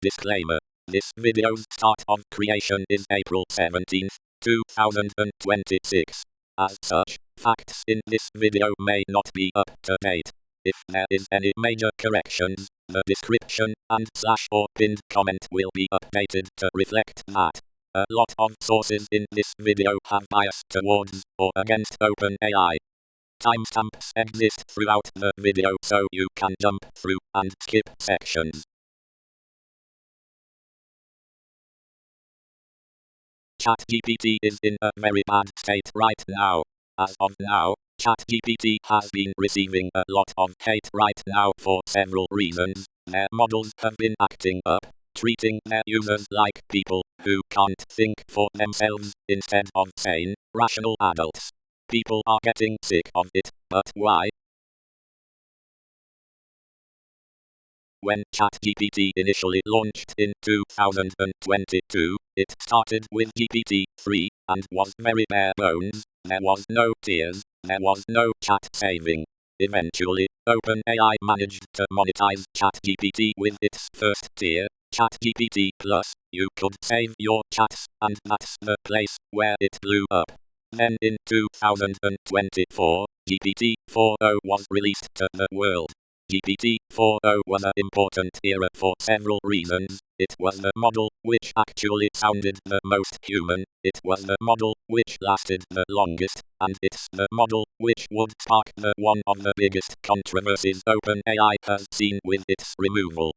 Disclaimer. This video's start of creation is April 17th, 2026. As such, facts in this video may not be up to date. If there is any major corrections, the description and / or pinned comment will be updated to reflect that. A lot of sources in this video have bias towards or against OpenAI. Timestamps exist throughout the video so you can jump through and skip sections. ChatGPT is in a very bad state right now. As of now, ChatGPT has been receiving a lot of hate right now for several reasons. Their models have been acting up, treating their users like people who can't think for themselves instead of sane, rational adults. People are getting sick of it, but why? When ChatGPT initially launched in 2022, it started with GPT-3 and was very bare bones. There was no tiers, there was no chat saving. Eventually, OpenAI managed to monetize ChatGPT with its first tier, ChatGPT Plus. You could save your chats, and that's the place where it blew up. Then in 2024, GPT-4o was released to the world. GPT-4o was an important era for several reasons. It was the model which actually sounded the most human, it was the model which lasted the longest, and it's the model which would spark one of the biggest controversies OpenAI has seen with its removal.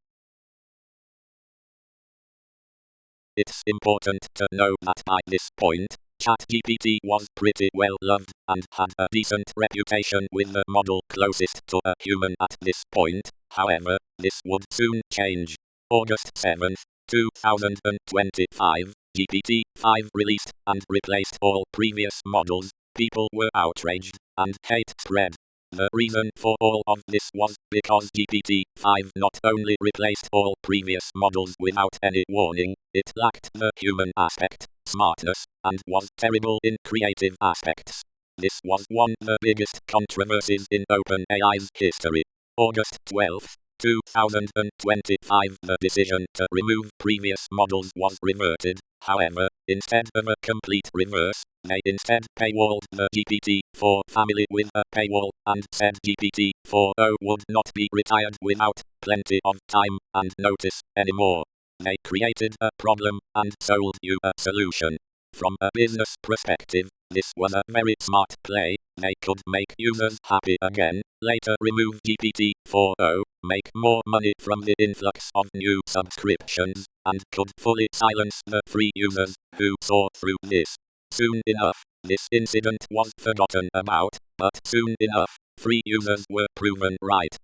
It's important to know that by this point, ChatGPT was pretty well loved and had a decent reputation with the model closest to a human at this point. However, this would soon change. August 7, 2025, GPT-5 released and replaced all previous models. People were outraged, and hate spread. The reason for all of this was because GPT-5 not only replaced all previous models without any warning, it lacked the human aspect, smartness, and was terrible in creative aspects. This was one of the biggest controversies in OpenAI's history. August 12, 2025, the decision to remove previous models was reverted. However, instead of a complete reverse, they instead paywalled the GPT-4 family with a paywall and said GPT-4o would not be retired without plenty of time and notice anymore. They created a problem and sold you a solution. From a business perspective, this was a very smart play. They could make users happy again, later remove GPT-4o, make more money from the influx of new subscriptions, and could fully silence the free users who saw through this. Soon enough, this incident was forgotten about, but soon enough, free users were proven right.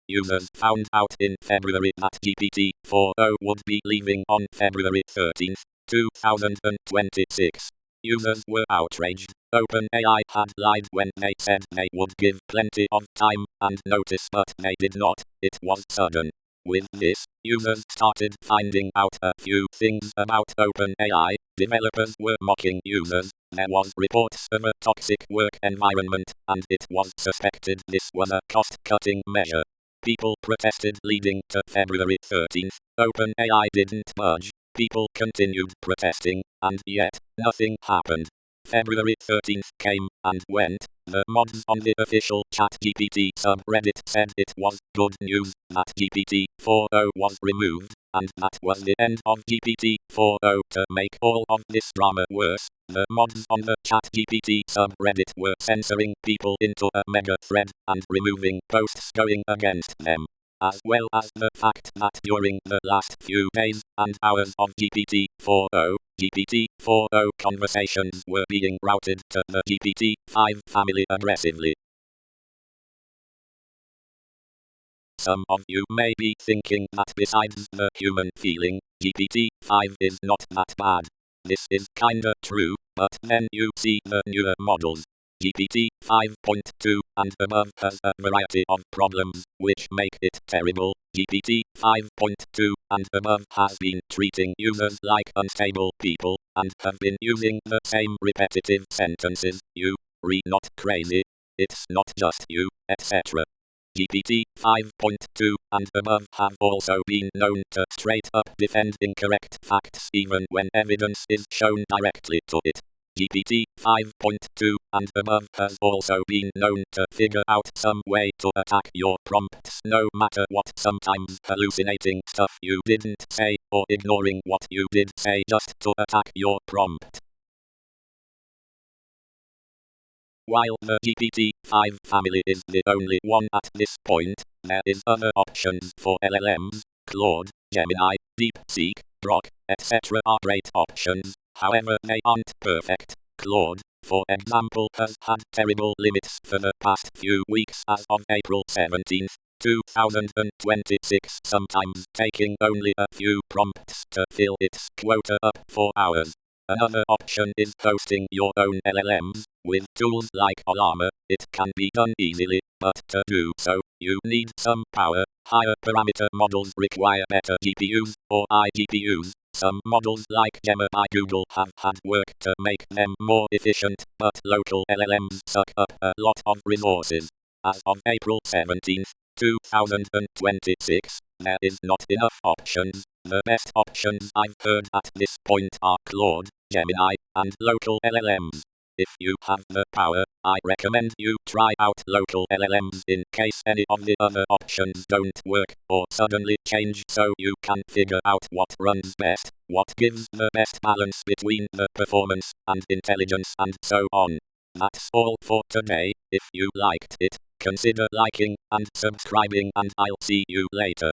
Users found out in February that GPT-4o would be leaving on February 13, 2026. Users were outraged. OpenAI had lied when they said they would give plenty of time and notice, but they did not. It was sudden. With this, users started finding out a few things about OpenAI. Developers were mocking users. There was reports of a toxic work environment, and it was suspected this was a cost-cutting measure. People protested leading to February 13th. OpenAI didn't budge. People continued protesting, and yet, nothing happened. February 13th came and went. The mods on the official ChatGPT subreddit said it was good news that GPT-4o was removed, and that was the end of GPT-4o. To make all of this drama worse, the mods on the ChatGPT subreddit were censoring people into a mega thread and removing posts going against them. As well as the fact that during the last few days and hours of GPT-4o conversations were being routed to the GPT-5 family aggressively. Some of you may be thinking that besides the human feeling, GPT-5 is not that bad. This is kinda true, but then you see the newer models. GPT 5.2 and above has a variety of problems which make it terrible. GPT 5.2 and above has been treating users like unstable people and have been using the same repetitive sentences. You, re not crazy. It's not just you, etc. GPT 5.2 and above have also been known to straight up defend incorrect facts even when evidence is shown directly to it. GPT 5.2 and above has also been known to figure out some way to attack your prompts no matter what, sometimes hallucinating stuff you didn't say or ignoring what you did say just to attack your prompt. While the GPT-5 family is the only one at this point, there is other options for LLMs. Claude, Gemini, DeepSeek, Grok, etc. are great options, however they aren't perfect. Claude, for example, has had terrible limits for the past few weeks as of April 17, 2026, sometimes taking only a few prompts to fill its quota up for hours. Another option is hosting your own LLMs. With tools like Llama, it can be done easily, but to do so, you need some power. Higher parameter models require better GPUs or iGPUs. Some models like Gemma by Google have had work to make them more efficient, but local LLMs suck up a lot of resources. As of April 17, 2026, there is not enough options. The best options I've heard at this point are Claude, Gemini, and local LLMs. If you have the power, I recommend you try out local LLMs in case any of the other options don't work or suddenly change, so you can figure out what runs best, what gives the best balance between the performance and intelligence, and so on. That's all for today. If you liked it, consider liking and subscribing, and I'll see you later.